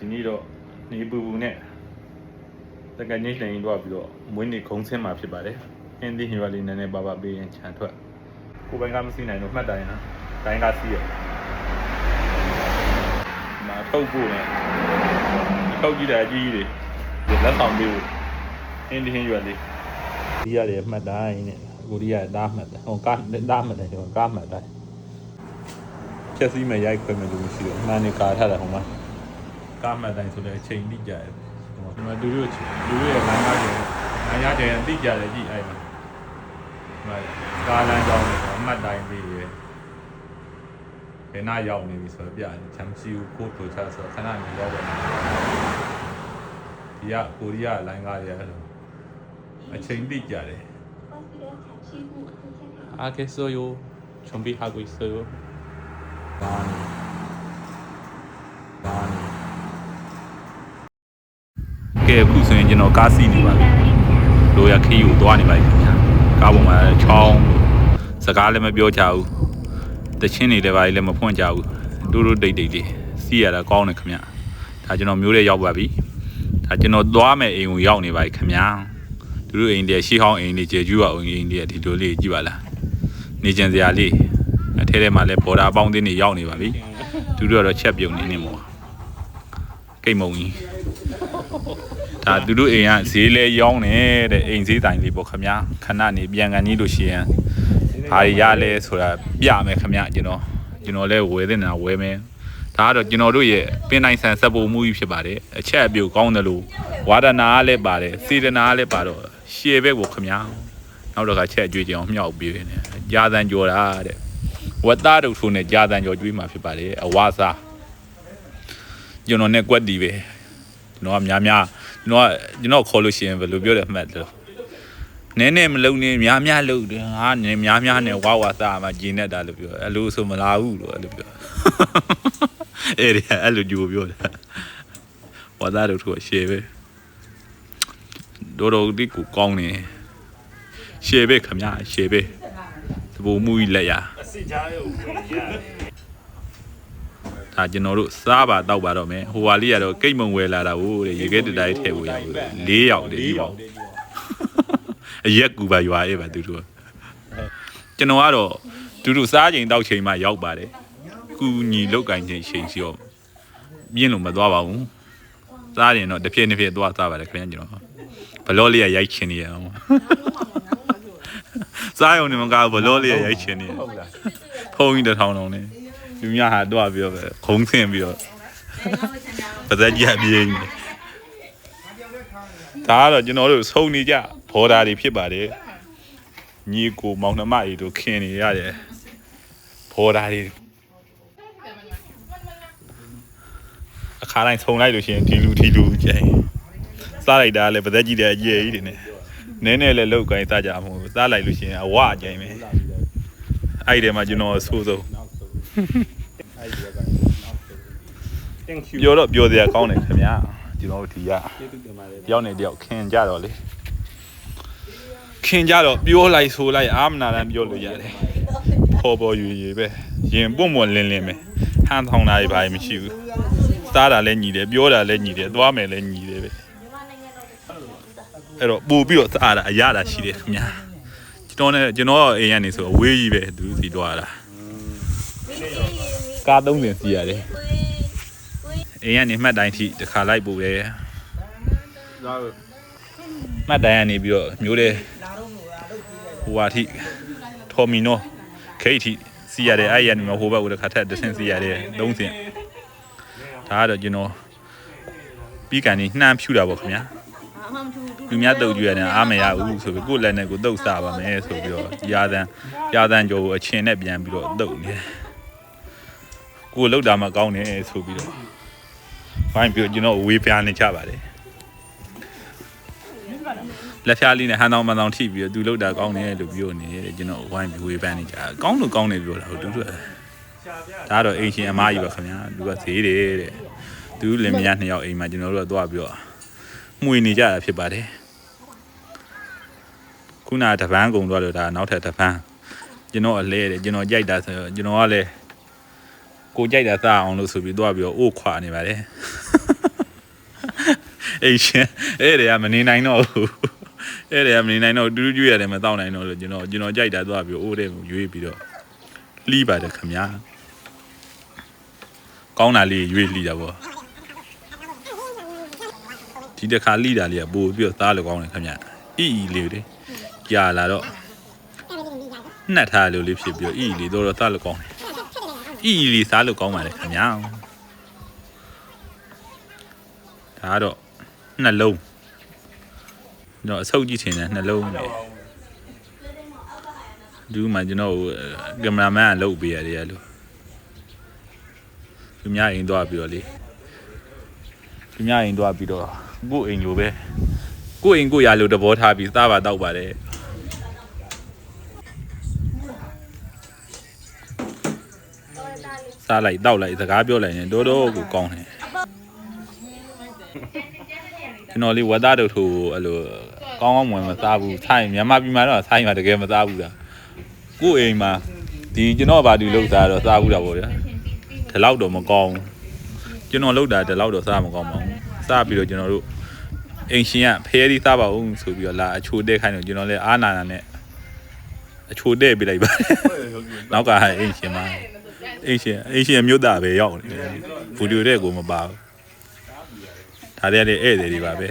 ဒီနေ့တော့နေပူပူနဲ့တကယ်ညှိနှိုင်းတော့ပြီးတော့မွေးနေ့ခုံးဆင်းမှာဖြစ်ပါတယ်အင်းဒီဟိုလေးနည်းနည်းပါပါပေးရင်ခြံထွက်ကိုပိုင်းကမစီနိုင်တော့မှတ်တိုင်းနော်တိုင်းကစီးရမှာထုတ်ဖို့နဲ့ထုတ်ကြည့်တဲ့အကြီးကြီးတွေလက်ဆောင်ပေးဖို့အင်းဒီဟိုလေးဒီရတယ်မှတ်တိုင်းနဲ့ကိုရီးယားသားမှတ်တယ်ဟိုကားသားမှတ်တယ်ဟိုကားမှတ်တိုင်းချက်စီးမရိုက်ခွင့်မလို့ရှိတော့မှန်နေကာထားတာဟိုမှာကားမှတ်တိုင်းဆိုတဲ့အချိန်တိကျတယ်ဒီမှာသူတို့ရဲ့လမ်းကားတွေလမ်းရတဲ့တိကျတယ်ကြည့်အဲ့မှာကားလမ်းကြောင်းတွေအမှတ်တိုင်းပြီးရယ်ဘယ်နာရောက်နေပြီဆိုတော့ပြတယ်ချမ်းစီကိုပို့ချဆိုခဏနေရောက်တယ်ဒီကကိုရီးယားလမ်းကားတွေအဲ့လိုအချိန်တိကျတယ်알겠어요. 준비하고 있어요. 많이. 그게 무슨 이제는 가스니까. 로야 키우 도안이 봐요. 가보면 총 서갈래면 뼈자우. 대신에 레바일래 뭐 폰자우. 두루 데이데이. 시야라 가오네 그냥. 다 저는 묘래ရောက်ပါပြီ. 다 저는 도함에 이용ရောက်နေပါခင်ဗျာ. သူတို့အိမ်တည်းရှေးဟောင်းအိမ်တွေကျေကျူးအောင်အိမ်တွေဒီလိုလေးကြည့်ပါလားနေကျင်စရာလေးအထဲထဲမှာလည်းဘော်ဒါအပေါင်းအသင်းတွေရောက်နေပါပြီသူတို့ကတော့ချက်ပြုံနေမို့ကိတ်မုံကြီးဒါသူတို့အိမ်ကဈေးလဲရောင်းနေတဲ့အိမ်ဈေးတိုင်လေးပေါ့ခမညာခဏနေပြန်ကန်ကြီးလို့ရှိရင်ဘာရလဲဆိုတာပြမယ်ခမညာကျွန်တော်လဲဝယ်နေတာဝယ်မယ်ဒါကတော့ကျွန်တော်တို့ရဲ့ပင်နိုင်ဆန်စက်ပုံမှုကြီးဖြစ်ပါတယ်အချက်အပြုတ်ကောင်းတယ်လို့ဝါဒနာကလည်းပါတယ်စေတနာကလည်းပါတော့ရှေ့ဘက်ကိုခမညာနောက်တော့ကချက်အကျွေးကြအောင်မြောက်ပြီးနေကြာတန်ကြော်တာတဲ့ဝတ်သားတို့ထိုးနဲ့ကြာတန်ကြော်ကျွေးမှာဖြစ်ပါတယ်အဝါစားကျွန်တော်နဲ့ကွက်တီပဲကျွန်တော်ကများကျွန်တော်ခေါ်လို့ရှိရင်ဘယ်လိုပြောတယ်မှတ်တယ်နည်းနည်းမလုံနေများလုံတယ်ဟာနည်းများနဲ့ဝါစားမှာဂျင်းနေတာလို့ပြောအဲ့လိုဆိုမလာဘူးလို့အဲ့လိုပြောအဲ့လိုကြိုးပြောတယ်ဝါသားတို့ထိုးရှေ့ပဲတော်ဒီကိုကောင်းနေရှေ့ပဲခမညာရှေ့ပဲသဘောမူကြီးလက်ရဒါကျွန်တော်တို့စားပါတောက်ပါတော့မယ်ဟိုဟာလေးကတော့ကိတ်မုံဝယ်လာတာဟုတ်တဲ့ရေခဲတတိုင်းထည့်ဖို့ရဘူး၄ယောက်တည်းဒီပေါ့အရက်ကူပါရွာရဲ့ပါသူတို့ကျွန်တော်ကတော့သူတို့စားချိန်တောက်ချိန်မှရောက်ပါတယ်ကူညီလောက်ကင်ချိန်ရှိရောပြင်းလို့မသွားပါဘူးစားရင်တော့တစ်ဖြစ်သွားစားပါတယ်ခင်ဗျာကျွန်တော်ဘလောလေးရိုက်ချင်နေရအောင်စားရုံနဲ့မကားဘလောလေးရိုက်ချင်နေဟုတ်လားဖုံးကြီးတစ်ထောင်လုံးနဲ့လူများဟာတော့ပြီးတော့ခုံးဆင်းပြီးတော့ပါဇက်ကြီးအပြင်းဒါကတော့ကျွန်တော်တို့စုံနေကြဘော်ဒါတွေဖြစ်ပါတယ်ညီကိုမောင်နှမတွေတို့ခင်နေရတယ်ဘော်ဒါတွေအခါတိုင်းဆုံလိုက်လို့ရှိရင်ဒီလူကျန်စားလိုက်တာလည်းပါဇက်ကြီးတဲ့အကြီးကြီးတွေနဲ့နည်းနည်းလည်းလောက်ကိုင်းစားကြမှာစားလိုက်လို့ရှိရင်အဝအကျိုင်းပဲအဲ့ဒီမှာကျွန်တော်ဆိုးဆုံးပြောစရာကောင်းတယ်ခင်ဗျာကျွန်တော်တို့ဒီကရောက်နေတယောက်ခင်ကြတော့လေခင်ကြတော့ပြောလိုက်ဆိုလိုက်အာမနာတမ်းပြောလို့ရတယ်ပေါ်ရွေပဲရင်ပွန့်လင်းပဲဟန်ထောင်တာတွေဘာမှမရှိဘူးစားတာလည်းညီတယ်ပြောတာလည်းညီတယ်သွားမယ်လည်းညီတယ်ပဲအဲ့တော့ပို့ပြီးတော့စားတာအရတာရှိတယ်ခင်ဗျာကျွန်တော်အိမ်ကနေဆိုအဝေးကြီးပဲသူစီသွားတာကား၃ဆင်စီရတယ်အိမ်ကနေမှတ်တိုင်းထိတစ်ခါလိုက်ပို့တယ်မှတ်တိုင်းကနေပြီးတော့မျိုးတဲ့ဟိုဟာထိထော်မီနိုခိတ်ထိစီရတယ်အဲ့ရနေမှာဟိုဘက်ကိုတစ်ခါထပ်တစ်ဆင်စီရတယ်၃ဆင်ဒါကတော့ကျွန်တော်ပြီးကန်နေနှမ်းဖြူတာပေါ့ခင်ဗျာလူများတုတ်ကြွရတယ်အားမရဘူးဆိုပြီးကိုယ့်လက်နဲ့ကိုတုတ်စားပါမယ်ဆိုပြီးတော့ရာသန်ကြောကိုအချင်းနဲ့ပြန်ပြီးတော့တုတ်နေကိုလောက်တာမှကောင်းတယ်ဆိုပြီးတော့ဘိုင်းပြီးကျွန်တော်ဝေးပြားနေကြပါတယ်လက်ဖြားလေးနဲ့ဟန်တောင်မတောင်ထိပြီးတော့သူလောက်တာကောင်းတယ်လို့ပြောနေတယ်ကျွန်တော်ဝိုင်းပြီးဝေးပန်းနေကြကောင်းလို့ကောင်းတယ်ပြောတာဟုတ်တူတူဒါတော့အင်ရှင်အမားကြီးပါခင်ဗျာသူကဈေးတယ်တဲ့သူလင်မယား2ယောက်အိမ်မှာကျွန်တော်တို့ကသွားပြီးတော့မှွေနေကြတာဖြစ်ပါတယ်ခုနတပန်းကုံသွားလို့ဒါနောက်ထပ်တပန်းကျွန်တော်အလဲတယ်ကျွန်တော်ကြိုက်တာဆိုကျွန်တော်ကလည်းကိုကြိုက်တာစားအောင်လို့ဆိုပြီးသွားပြီးတော့အိုးခွာနေပါတယ် အိမ်ရှင်အဲ့တွေကမနေနိုင်တော့ဘူးအဲ့တွေကမနေနိုင်တော့တူတူကျွေးရတယ်မတောက်နိုင်တော့လို့ကျွန်တော်ကြိုက်တာသွားပြီးအိုးတဲ့ကိုရွေးပြီးတော့လှီးပါတယ်ခင်ဗျာကောင်းတာလေးရွေးလှီးတာပေါ့ဒီတစ်ခါလှီးတာလေးကပို့ပြီးတော့သားလို့ကောင်းတယ်ခင်ဗျာအီလေးလေကြာလာတော့နှက်ထားလို့လေးဖြစ်ပြီးတော့အီလေးတော့သားလို့ကောင်းတယ်အီလေးစားလို့ကောင်းပါတယ်ခင်ဗျာဒါတော့နှလုံးတော့အဆုပ်ကြည့်ချင်တယ်နှလုံးလေဒီမှာကျွန်တော်ကင်မရာမန်ကလုပ်ပေးရတယ်လို့သူများအိမ်သွားပြီးတော့လေသူများအိမ်သွားပြီးတော့ကိုယ့်အိမ်လိုပဲကိုယ့်အိမ်ကိုယ်ရလို့တဘောထားပြီးစားပါတော့ပါတယ်စားလိုက်တောက်လိုက်စကားပြောလိုက်ရင်တော်တော်ကိုကောင်းတယ်ကျွန်တော်လေးဝတ်သားတို့ထိုးအဲ့လိုကောင်းကောင်းမွန်မစားဘူးဆိုင်မြန်မာပြည်မှာတော့ဆိုင်မှာတကယ်မစားဘူးလားကိုယ့်အိမ်မှာဒီကျွန်တော်ဘာတူလောက်စားတော့စားဘူးတာပေါ့ဗျာဒီလောက်တော့မကောင်းကျွန်တော်လောက်တာဒီလောက်တော့စားမကောင်းပါဘူးစားပြီးတော့ကျွန်တော်တို့အိမ်ရှင်ကဖဲရီစားပါဦးဆိုပြီးတော့လာအချိုတဲ့ခိုင်းတော့ကျွန်တော်လည်းအားနာနာနဲ့အချိုတဲ့ပြလိုက်ပါတယ်နောက်ကအိမ်ရှင်မှာအိမ်ရှင်မြို့သားပဲရောက်နေတယ်ဗီဒီယိုတဲ့ကိုမပါဘူးဒါတည်းလေဧည့်သည်တွေပါပဲ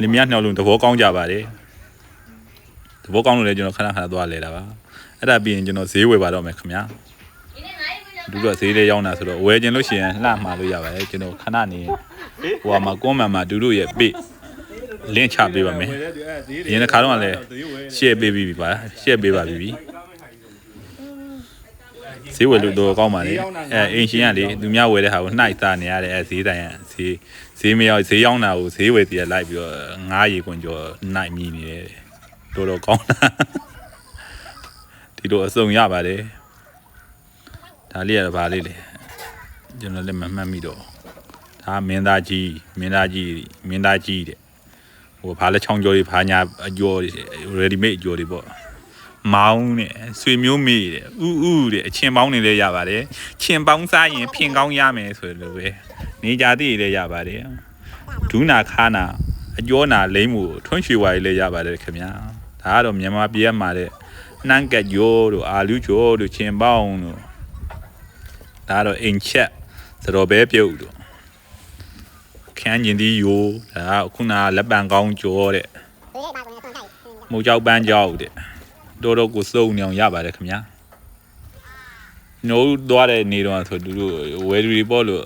လင်မယားနှောက်လုံးသဘောကောင်းကြပါတယ်သဘောကောင်းလို့လည်းကျွန်တော်ခဏသွားလဲတာပါအဲ့ဒါပြီးရင်ကျွန်တော်ဈေးဝယ်ပါတော့မယ်ခင်ဗျာသူတို့ကဈေးလေးရောက်တာဆိုတော့ဝယ်ခြင်းလို့ရှိရင်လှမှာလို့ရပါတယ်ကျွန်တော်ခဏနေဟိုမှာကွန်မန်မှာသူတို့ရဲ့ပေလင့်ချပေးပါမယ်ဒီနေ့ခါတော့လည်း share ပေးပြီးပါ share ပေးပါပြီဈေးဝယ်လို့တော့ကောင်းပါလေအိမ်ရှင်ကလေသူများဝယ်တဲ့ဟာကိုနှိုက်စားနေရတဲ့ဈေးတိုင်ကဈေးမရောက်ဈေးရောက်တာကိုဈေးဝယ်တည်းလိုက်ပြီးတော့ငားရီကွန်ကျော်နှိုက်မိနေတယ်တော်ကောင်းတာဒီလိုအစုံရပါတယ်ဒါလေးကဘာလေးလဲကျွန်တော်လည်းမမှတ်မိတော့ဒါမင်းသားကြီးတဲ့ဟိုဘာလဲချောင်းကျော်တွေဘာညာအကျော်တွေ ready made အကျော်တွေပေါ့မောင်းနဲ့ဆွေမျိုးမေးတဲ့ဥတဲ့အချင်းပေါင်းနေလဲရပါတယ်ချင်းပေါင်းစားရင်ဖင်ကောင်းရမယ်ဆိုလို့ပဲနေကြသေးလည်းရပါတယ်ဒူးနာခါနာအကျော်နာလိမ့်မှုထွန်းရွှေဝါကြီးလည်းရပါတယ်ခင်ဗျာဒါကတော့မြန်မာပြည်မှာတဲ့နှမ်းကက်ကျော်တို့အာလူကျော်တို့ချင်းပေါင်းတို့ဒါကတော့အိမ်ချက်စတော်ဘဲပြုတ်တို့ခန်းကျင်ဒီယိုဒါခုနလက်ပံကောင်းကျော်တဲ့မုတ်ကြောက်ပန်းကြောက်တဲ့တော်တော်ကိုစုံနေအောင်ရပါတယ်ခင်ဗျာနှိုးသွားတဲ့နေတော့ဆိုသူတို့ဝယ်ရီပေါ့လို့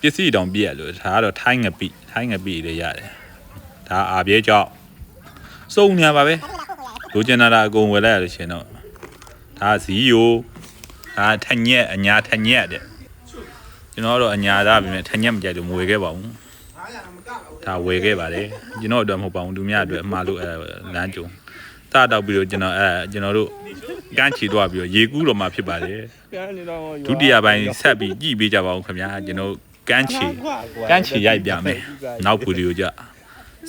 ပစ္စည်းတောင်ပြည့်ရလို့ဒါကတော့ထိုင်းငပိလည်းရတယ်ဒါအာပြဲကြောက်စုံနေပါပဲလိုချင်တာအကုန်ဝယ်လိုက်ရလို့ရှင်တော့ဒါဇီယိုဒါထညက်အညာထညက်တဲ့ကျွန်တော်တော့အညာသားပြင်ထညက်မကြိုက်လို့မဝယ်ခဲ့ပါဘူးဒါဝယ်ခဲ့ပါတယ်ကျွန်တော်အတွက်မဟုတ်ပါဘူးသူများအတွက်အမှားလို့လမ်းကြုံစတောက်ပြီးတော့ကျွန်တော်တို့ကန်းချီတော့ပြီးတော့ရေကူးတော့မှဖြစ်ပါတယ်ဒုတိယပိုင်းဆက်ပြီးကြည့်ပေးကြပါဦးခင်ဗျာကျွန်တော်ကန်းချီရိုက်ပြမယ်နောက်ဗီဒီယိုကြ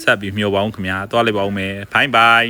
ဆက်ပြီးမျှော်ပါဦးခင်ဗျာသွားလိုက်ပါဦးမယ်ဘိုင်ဘိုင်